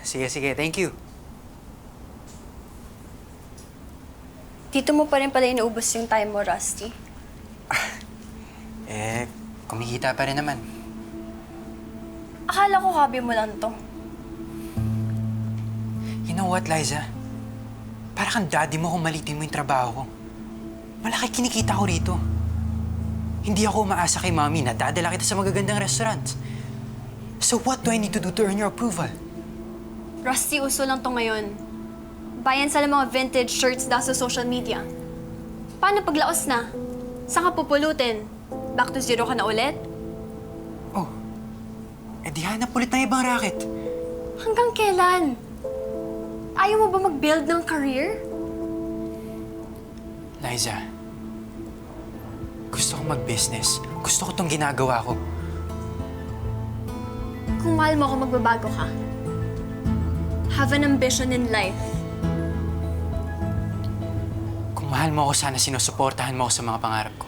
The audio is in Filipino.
Sige, thank you. Dito mo pa rin pala inuubos yung time mo, Rusty. Kumikita pa rin naman. Akala ko hobby mo lang to. You know what, Liza? Para kang daddy mo kung malitin mo yung trabaho ko. Malaki kinikita ko rito. Hindi ako umaasa kay Mommy na dadala kita sa magagandang restaurant. So what do I need to do to earn your approval? Rusty, uso lang to ngayon. Bayan sa mga vintage shirts daw sa social media. Paano paglaos na? Saan ka pupulutin? Back to zero ka na ulit? Oh, di hanap ulit ng ibang racket. Hanggang kailan? Ayaw mo ba mag-build ng career? Liza, gusto kong mag-business. Gusto ko tong ginagawa ko. Kung mahal mo ako, magbabago ka. Have an ambition in life. Kung mahal mo ako, sana sinusuportahan mo ako sa mga pangarap ko.